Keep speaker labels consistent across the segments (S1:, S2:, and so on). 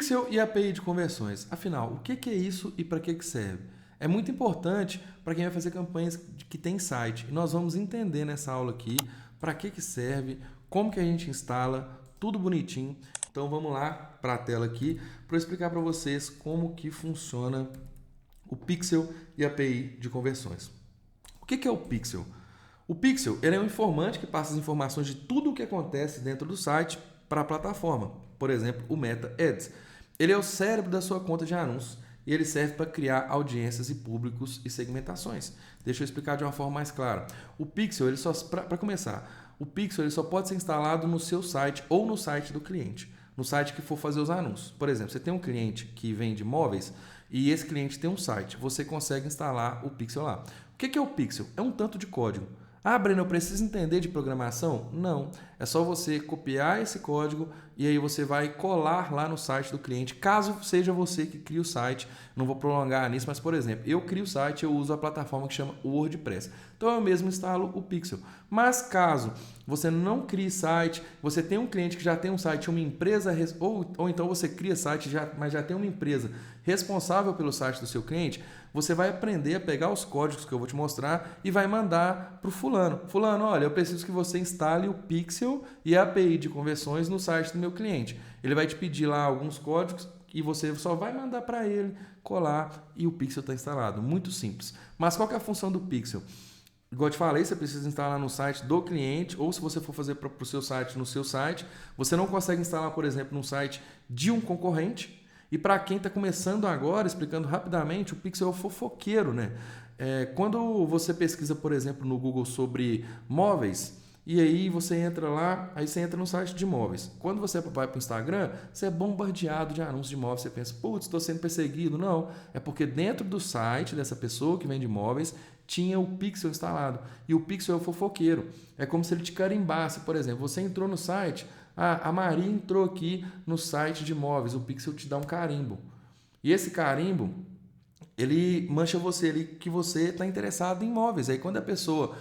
S1: Pixel e API de conversões. Afinal, o que é isso e para que serve? É muito importante para quem vai fazer campanhas que tem site. E nós vamos entender nessa aula aqui para que serve, como que a gente instala, tudo bonitinho. Então vamos lá para a tela aqui para eu explicar para vocês como que funciona o Pixel e API de conversões. O que é o Pixel? O Pixel ele é um informante que passa as informações de tudo o que acontece dentro do site para a plataforma. Por exemplo, o Meta Ads. Ele é o cérebro da sua conta de anúncios e ele serve para criar audiências e públicos e segmentações. Deixa eu explicar de uma forma mais clara. O Pixel, ele só para começar, o Pixel ele só pode ser instalado no seu site ou no site do cliente, no site que for fazer os anúncios. Por exemplo, você tem um cliente que vende móveis e esse cliente tem um site, você consegue instalar o Pixel lá. O que é o Pixel? É um tanto de código. Ah, Breno, eu preciso entender de programação? Não. É só você copiar esse código e aí você vai colar lá no site do cliente, caso seja você que cria o site. Não vou prolongar nisso, mas, por exemplo, eu crio o site, eu uso a plataforma que chama WordPress. Então, eu mesmo instalo o Pixel. Mas, caso você não crie site, você tem um cliente que já tem um site, uma empresa, ou então você cria site, mas já tem uma empresa responsável pelo site do seu cliente, você vai aprender a pegar os códigos que eu vou te mostrar e vai mandar para o fulano. Fulano, olha, eu preciso que você instale o Pixel e a API de conversões no site do meu cliente. Ele vai te pedir lá alguns códigos e você só vai mandar para ele colar e o Pixel está instalado. Muito simples. Mas qual que é a função do Pixel? Igual eu te falei, você precisa instalar no site do cliente, ou se você for fazer para o seu site, no seu site. Você não consegue instalar, por exemplo, no site de um concorrente. E para quem está começando agora, explicando rapidamente, o Pixel é o fofoqueiro, né? Quando você pesquisa, por exemplo, no Google sobre móveis, e aí você entra lá, aí você entra no site de móveis. Quando você vai para o Instagram, você é bombardeado de anúncios de móveis. Você pensa, putz, estou sendo perseguido. Não, é porque dentro do site dessa pessoa que vende móveis, tinha o Pixel instalado. E o Pixel é o fofoqueiro. É como se ele te carimbasse. Por exemplo, você entrou no site, a Maria entrou aqui no site de móveis, o Pixel te dá um carimbo. E esse carimbo, ele mancha você ali que você está interessado em móveis. Aí quando a pessoa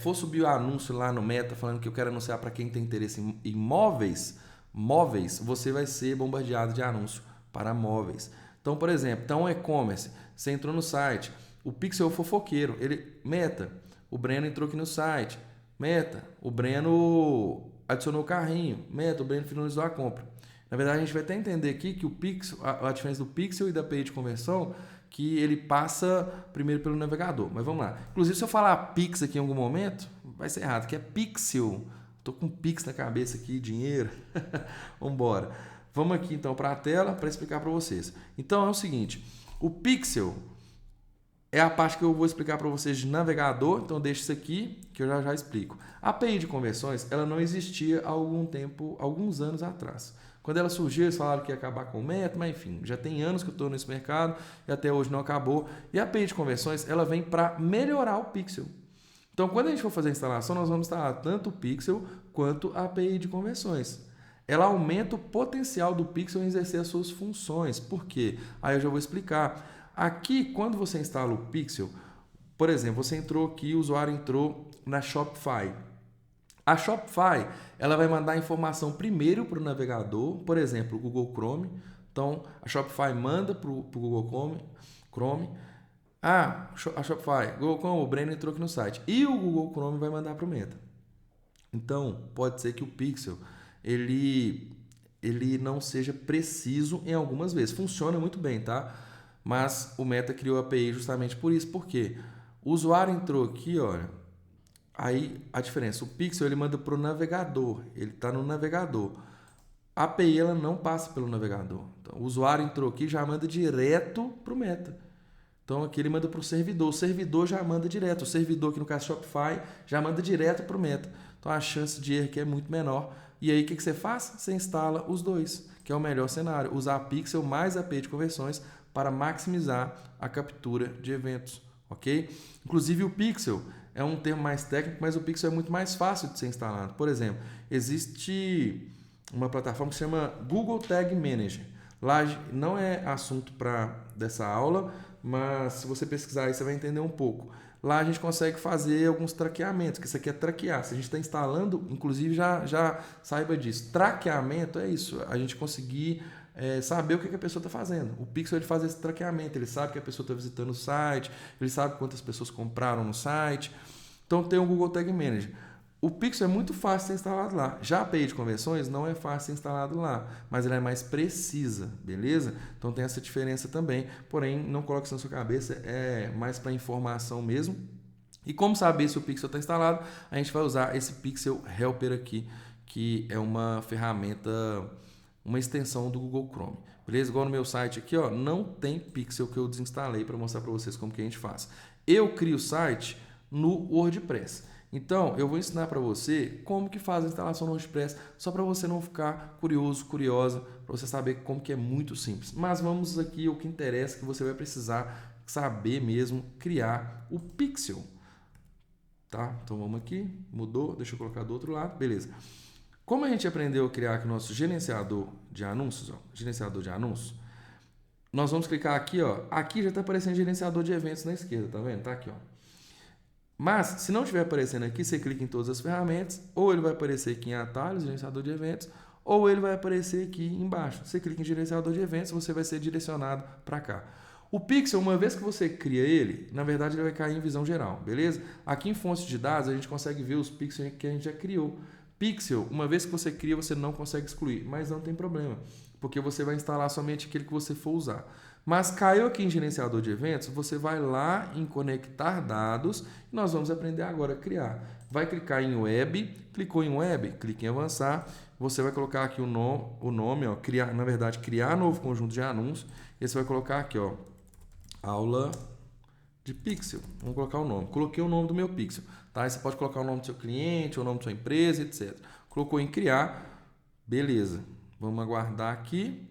S1: for subir o anúncio lá no Meta falando que eu quero anunciar para quem tem interesse em móveis, você vai ser bombardeado de anúncio para móveis. Então, por exemplo, um e-commerce, você entrou no site, o Pixel é o fofoqueiro, Meta, o Breno entrou aqui no site, Meta, o Breno adicionou o carrinho, Meta, o Breno finalizou a compra. Na verdade, a gente vai até entender aqui que o Pixel, a diferença do Pixel e da API de conversão, que ele passa primeiro pelo navegador. Mas vamos lá. Inclusive, se eu falar Pix aqui em algum momento, vai ser errado, que é Pixel. Estou com Pix na cabeça aqui, dinheiro. Vamos embora. Vamos aqui então para a tela para explicar para vocês. Então é o seguinte, o Pixel é a parte que eu vou explicar para vocês de navegador, então deixa isso aqui que eu já explico. A API de conversões, ela não existia há algum tempo, alguns anos atrás. Quando ela surgiu, eles falaram que ia acabar com o Meta, mas enfim, já tem anos que eu estou nesse mercado e até hoje não acabou. E a API de conversões, ela vem para melhorar o Pixel. Então, quando a gente for fazer a instalação, nós vamos instalar tanto o Pixel quanto a API de conversões. Ela aumenta o potencial do Pixel em exercer as suas funções. Por quê? Aí eu já vou explicar. Aqui, quando você instala o Pixel, por exemplo, você entrou aqui, o usuário entrou na Shopify. A Shopify, ela vai mandar a informação primeiro para o navegador, por exemplo, o Google Chrome. Então, a Shopify manda para o Google Chrome. A Shopify, Google Chrome, o Breno entrou aqui no site. E o Google Chrome vai mandar para o Meta. Então, pode ser que o Pixel, ele não seja preciso em algumas vezes. Funciona muito bem, tá? Mas o Meta criou a API justamente por isso. Por quê? O usuário entrou aqui, olha. Aí a diferença, o Pixel ele manda para o navegador, ele está no navegador. A API ela não passa pelo navegador. Então, o usuário entrou aqui já manda direto para o Meta. Então aqui ele manda para o servidor já manda direto. O servidor, aqui no caso Shopify, já manda direto para o Meta. Então a chance de erro aqui é muito menor. E aí o que você faz? Você instala os dois, que é o melhor cenário. Usar Pixel mais a API de conversões para maximizar a captura de eventos. Ok? Inclusive o Pixel é um termo mais técnico, mas o Pixel é muito mais fácil de ser instalado. Por exemplo, existe uma plataforma que se chama Google Tag Manager. Lá não é assunto dessa aula, mas se você pesquisar aí você vai entender um pouco. Lá a gente consegue fazer alguns traqueamentos, que isso aqui é traquear. Se a gente está instalando, inclusive já saiba disso. Traqueamento é isso, a gente conseguir saber o que a pessoa está fazendo. O Pixel ele faz esse traqueamento, ele sabe que a pessoa está visitando o site, ele sabe quantas pessoas compraram no site. Então tem o Google Tag Manager. O Pixel é muito fácil de ser instalado lá. Já a API de conversões não é fácil de ser instalado lá, mas ela é mais precisa, beleza? Então tem essa diferença também, porém não coloque isso na sua cabeça, é mais para informação mesmo. E como saber se o Pixel está instalado? A gente vai usar esse Pixel Helper aqui, que é uma ferramenta, uma extensão do Google Chrome. Beleza? Igual no meu site aqui, ó, não tem Pixel que eu desinstalei para mostrar para vocês como que a gente faz. Eu crio o site no WordPress. Então, eu vou ensinar para você como que faz a instalação no WordPress, só para você não ficar curioso, curiosa, para você saber como que é muito simples. Mas vamos aqui ao que interessa, que você vai precisar saber mesmo criar o Pixel. Tá? Então vamos aqui, mudou, deixa eu colocar do outro lado, beleza. Como a gente aprendeu a criar aqui o nosso gerenciador de anúncios, ó, gerenciador de anúncios, nós vamos clicar aqui, ó, aqui já está aparecendo gerenciador de eventos na esquerda, tá vendo? Tá aqui, ó. Mas, se não estiver aparecendo aqui, você clica em todas as ferramentas, ou ele vai aparecer aqui em atalhos, gerenciador de eventos, ou ele vai aparecer aqui embaixo. Você clica em gerenciador de eventos, você vai ser direcionado para cá. O Pixel, uma vez que você cria ele, na verdade ele vai cair em visão geral, beleza? Aqui em fontes de dados a gente consegue ver os pixels que a gente já criou. Pixel, uma vez que você cria, você não consegue excluir, mas não tem problema, porque você vai instalar somente aquele que você for usar. Mas caiu aqui em gerenciador de eventos, você vai lá em conectar dados e nós vamos aprender agora a criar. Vai clicar em web, clicou em web, clique em avançar, você vai colocar aqui o nome, ó, criar novo conjunto de anúncios, e você vai colocar aqui, ó, aula de Pixel. Vamos colocar o nome. Coloquei o nome do meu Pixel, tá? Aí você pode colocar o nome do seu cliente, o nome da sua empresa, etc. Colocou em criar, beleza. Vamos aguardar aqui.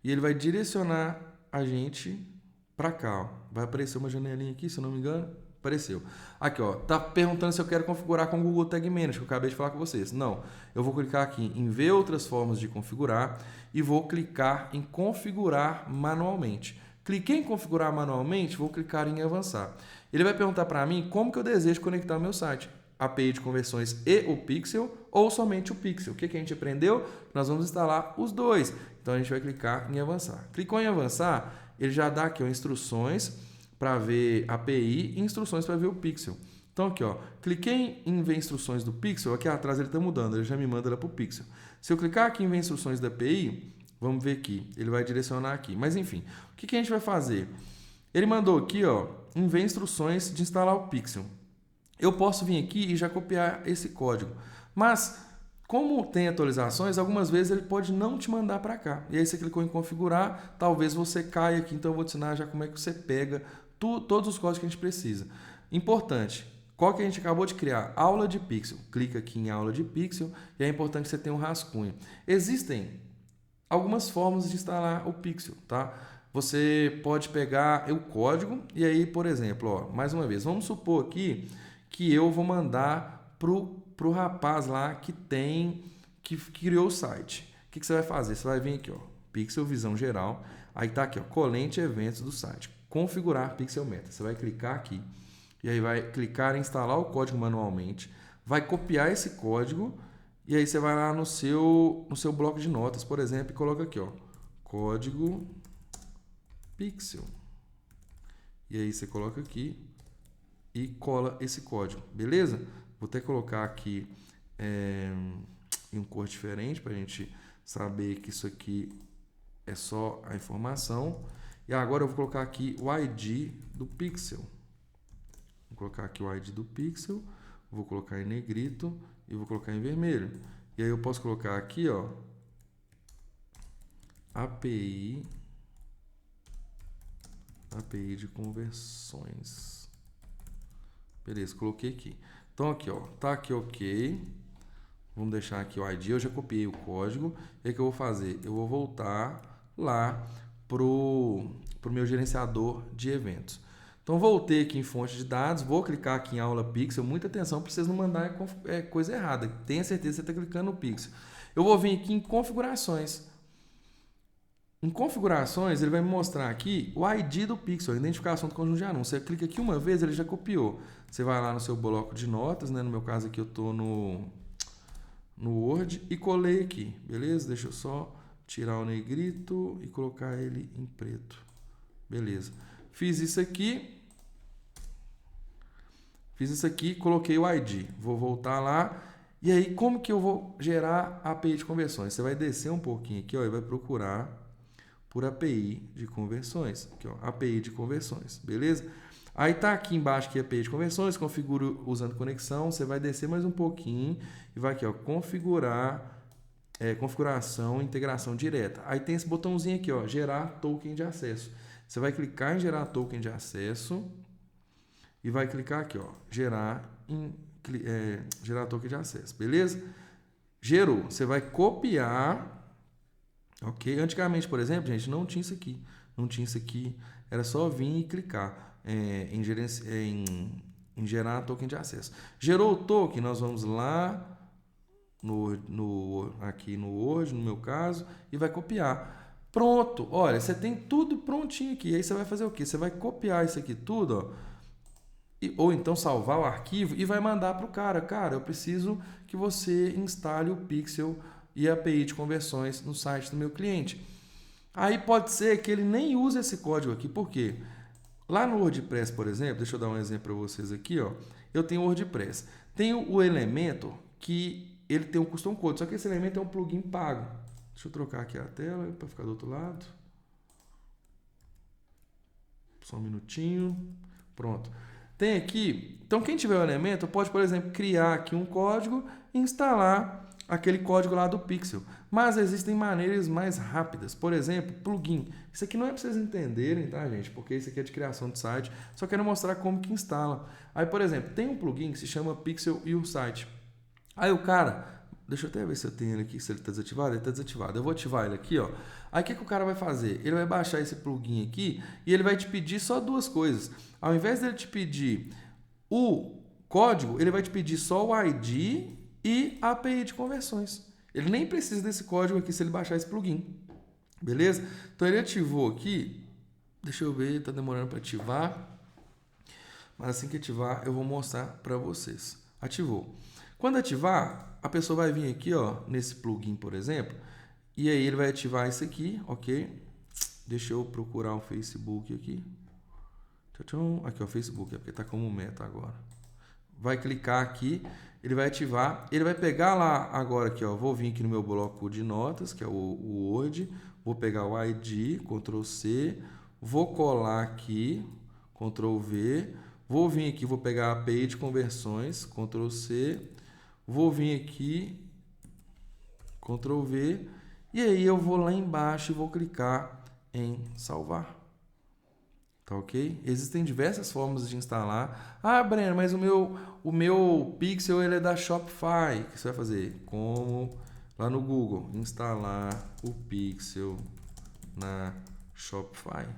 S1: E ele vai direcionar a gente para cá, ó. Vai aparecer uma janelinha aqui, se eu não me engano. Apareceu. Aqui, ó, tá perguntando se eu quero configurar com o Google Tag Manager, que eu acabei de falar com vocês. Não, eu vou clicar aqui em ver outras formas de configurar e vou clicar em configurar manualmente. Cliquei em configurar manualmente, vou clicar em avançar. Ele vai perguntar para mim como que eu desejo conectar o meu site. API de conversões e o Pixel ou somente o Pixel. O que a gente aprendeu? Nós vamos instalar os dois. Então a gente vai clicar em avançar. Clicou em avançar, ele já dá aqui ó, instruções para ver API e instruções para ver o Pixel. Então aqui, ó, cliquei em ver instruções do Pixel, aqui atrás ele está mudando, ele já me manda ela para o Pixel. Se eu clicar aqui em ver instruções da API, vamos ver aqui, ele vai direcionar aqui. Mas enfim, o que a gente vai fazer? Ele mandou aqui, ó, em ver instruções de instalar o Pixel. Eu posso vir aqui e já copiar esse código. Mas, como tem atualizações, algumas vezes ele pode não te mandar para cá. E aí você clicou em configurar, talvez você caia aqui. Então eu vou te ensinar já como é que você pega todos os códigos que a gente precisa. Importante, qual que a gente acabou de criar? Aula de Pixel. Clica aqui em aula de Pixel e é importante que você tenha um rascunho. Existem algumas formas de instalar o Pixel, tá? Você pode pegar o código e aí, por exemplo, ó, mais uma vez, vamos supor aqui que eu vou mandar pro rapaz lá que criou o site. O que você vai fazer? Você vai vir aqui, ó, Pixel Visão Geral, aí tá aqui, ó, colente eventos do site, configurar Pixel Meta. Você vai clicar aqui e aí vai clicar em instalar o código manualmente, vai copiar esse código e aí você vai lá no seu bloco de notas, por exemplo, e coloca aqui, ó, código Pixel. E aí você coloca aqui e cola esse código, beleza? Vou até colocar aqui em um cor diferente para a gente saber que isso aqui é só a informação. E agora eu vou colocar aqui o ID do Pixel. Vou colocar aqui o ID do Pixel, vou colocar em negrito e vou colocar em vermelho. E aí eu posso colocar aqui, ó, API de conversões. Beleza, coloquei aqui. Então aqui, ó, tá aqui ok. Vamos deixar aqui o ID, eu já copiei o código. E aí o que eu vou fazer? Eu vou voltar lá pro meu gerenciador de eventos. Então voltei aqui em fonte de dados, vou clicar aqui em aula Pixel. Muita atenção para vocês não mandarem coisa errada. Tenha certeza que você está clicando no Pixel. Eu vou vir aqui em configurações. Em configurações, ele vai me mostrar aqui o ID do Pixel, a identificação do conjunto de anúncios. Você clica aqui uma vez, ele já copiou. Você vai lá no seu bloco de notas, né? No meu caso aqui eu estou no Word e colei aqui, beleza? Deixa eu só tirar o negrito e colocar ele em preto. Beleza. Fiz isso aqui, coloquei o ID. Vou voltar lá. E aí, como que eu vou gerar a API de conversões? Você vai descer um pouquinho aqui, ó, e vai procurar por API de conversões. Aqui, ó, API de conversões, beleza? Aí tá aqui embaixo aqui API de conversões, configuro usando conexão. Você vai descer mais um pouquinho e vai aqui, ó, configurar, configuração, integração direta. Aí tem esse botãozinho aqui, ó, gerar token de acesso. Você vai clicar em gerar token de acesso e vai clicar aqui, ó, gerar token de acesso, beleza? Gerou, você vai copiar, ok? Antigamente, por exemplo, gente, não tinha isso aqui, era só vir e clicar em gerar token de acesso. Gerou o token, nós vamos lá aqui no Word, no meu caso, e vai copiar. Pronto, olha, você tem tudo prontinho aqui. Aí você vai fazer o quê? Você vai copiar isso aqui tudo, ó, ou então salvar o arquivo e vai mandar para o cara. Cara, eu preciso que você instale o Pixel e a API de conversões no site do meu cliente. Aí pode ser que ele nem use esse código aqui. Por quê? Lá no WordPress, por exemplo, deixa eu dar um exemplo para vocês aqui, ó. Eu tenho o WordPress. Tenho o elemento que ele tem um custom code, só que esse elemento é um plugin pago. Deixa eu trocar aqui a tela para ficar do outro lado. Só um minutinho. Pronto. Tem aqui, então quem tiver o elemento pode, por exemplo, criar aqui um código e instalar aquele código lá do Pixel. Mas existem maneiras mais rápidas. Por exemplo, plugin. Isso aqui não é para vocês entenderem, tá, gente? Porque isso aqui é de criação de site. Só quero mostrar como que instala. Aí, por exemplo, tem um plugin que se chama Pixel e o Site. Aí o cara, deixa eu até ver se eu tenho ele aqui, se ele está desativado. Ele está desativado. Eu vou ativar ele aqui, ó. Aí o que o cara vai fazer? Ele vai baixar esse plugin aqui e ele vai te pedir só duas coisas. Ao invés dele te pedir o código, ele vai te pedir só o ID e a API de conversões. Ele nem precisa desse código aqui se ele baixar esse plugin. Beleza? Então ele ativou aqui. Deixa eu ver, está demorando para ativar. Mas assim que ativar, eu vou mostrar para vocês. Ativou. Quando ativar, a pessoa vai vir aqui, ó, nesse plugin, por exemplo, e aí ele vai ativar isso aqui, ok? Deixa eu procurar o Facebook aqui. Aqui, ó, o Facebook, é porque está como meta agora. Vai clicar aqui, ele vai ativar, ele vai pegar lá agora aqui, ó, vou vir aqui no meu bloco de notas, que é o Word, vou pegar o ID, Ctrl C, vou colar aqui, Ctrl V, vou vir aqui, vou pegar a API de conversões, Ctrl C, vou vir aqui, Ctrl V, e aí eu vou lá embaixo e vou clicar em salvar. Tá ok? Existem diversas formas de instalar. Ah, Breno, mas o meu Pixel ele é da Shopify. O que você vai fazer? Como lá no Google, instalar o Pixel na Shopify.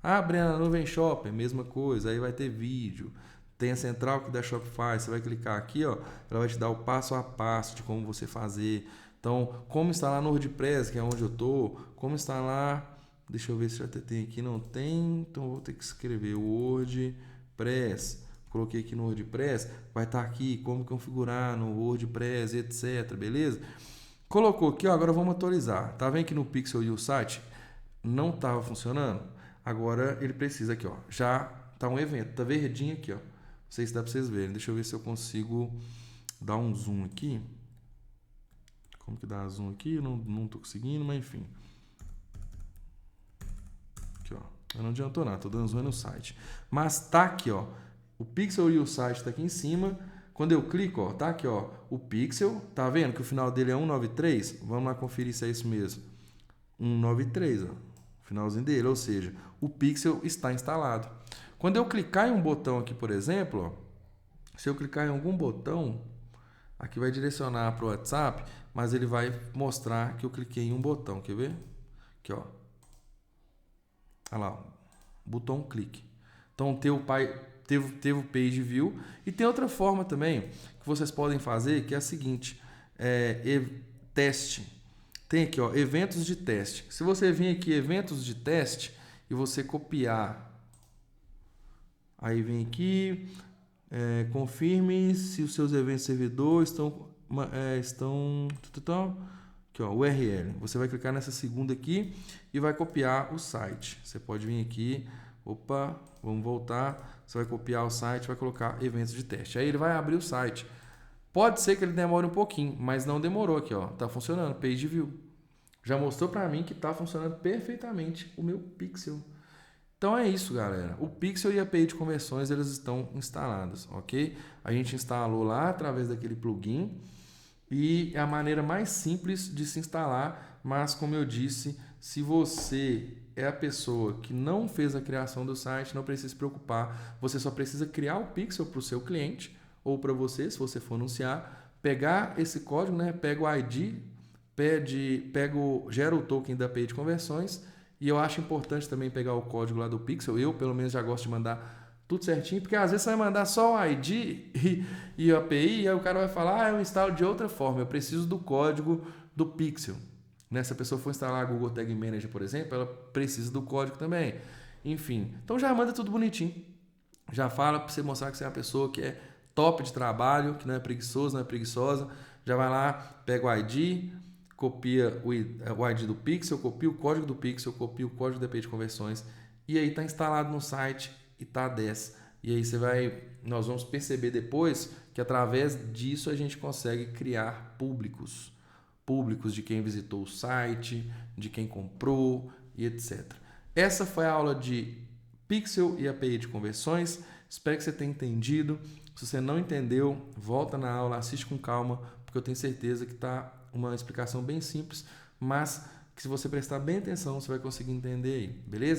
S1: Ah, Breno, nuvem Shop, mesma coisa. Aí vai ter vídeo. Tem a central aqui da Shopify. Você vai clicar aqui, ó, ela vai te dar o passo a passo de como você fazer. Então, como instalar no WordPress, que é onde eu tô. Como instalar... Deixa eu ver se já tem aqui. Não tem. Então, vou ter que escrever WordPress. Coloquei aqui no WordPress. Vai estar aqui como configurar no WordPress, etc. Beleza? Colocou aqui, ó, agora vamos atualizar. Tá vendo que no Pixel e o site não estava funcionando? Agora ele precisa aqui, ó. Já tá um evento. Tá verdinho aqui, ó. Não sei se dá para vocês verem. Deixa eu ver se eu consigo dar um zoom aqui. Como que dá zoom aqui? Eu não tô conseguindo, mas enfim. Aqui, ó. Não adiantou nada, tô dando zoom no site. Mas tá aqui, ó. O Pixel e o site tá aqui em cima. Quando eu clico, ó, tá aqui, ó. O Pixel, tá vendo que o final dele é 193? Vamos lá conferir se é isso mesmo. 193, ó. Finalzinho dele, ou seja, o Pixel está instalado. Quando eu clicar em um botão aqui, por exemplo, ó, se eu clicar em algum botão, aqui vai direcionar para o WhatsApp, mas ele vai mostrar que eu cliquei em um botão. Quer ver? Aqui, ó. Olha lá, botão clique. Então teve o page view. E tem outra forma também que vocês podem fazer, que é a seguinte: teste. Tem aqui, ó, eventos de teste. Se você vir aqui, eventos de teste, e você copiar, aí vem aqui, confirme se os seus eventos servidor estão aqui, ó, URL. Você vai clicar nessa segunda aqui e vai copiar o site. Você pode vir aqui, opa, vamos voltar. Você vai copiar o site, vai colocar eventos de teste. Aí ele vai abrir o site. Pode ser que ele demore um pouquinho, mas não demorou aqui, ó. Tá funcionando, page view. Já mostrou para mim que tá funcionando perfeitamente o meu Pixel. Então é isso, galera. O Pixel e a API de conversões, eles estão instalados, ok? A gente instalou lá através daquele plugin e é a maneira mais simples de se instalar, mas como eu disse, se você é a pessoa que não fez a criação do site, não precisa se preocupar. Você só precisa criar o Pixel para o seu cliente ou para você, se você for anunciar, pegar esse código, né? Pega o ID, gera o token da API de conversões. E eu acho importante também pegar o código lá do Pixel. Eu, pelo menos, já gosto de mandar tudo certinho, porque às vezes você vai mandar só o ID e a API, e aí o cara vai falar, eu instalo de outra forma, eu preciso do código do Pixel. Né? Se a pessoa for instalar a Google Tag Manager, por exemplo, ela precisa do código também. Enfim, então já manda tudo bonitinho. Já fala para você mostrar que você é uma pessoa que é top de trabalho, que não é preguiçoso, não é preguiçosa. Já vai lá, pega o ID, copia o ID do Pixel, copia o código do Pixel, copia o código da API de conversões e aí está instalado no site e está 10. E aí nós vamos perceber depois que através disso a gente consegue criar públicos de quem visitou o site, de quem comprou e etc. Essa foi a aula de Pixel e API de conversões. Espero que você tenha entendido. Se você não entendeu, volta na aula, assiste com calma, porque eu tenho certeza que está uma explicação bem simples, mas que se você prestar bem atenção, você vai conseguir entender aí, beleza?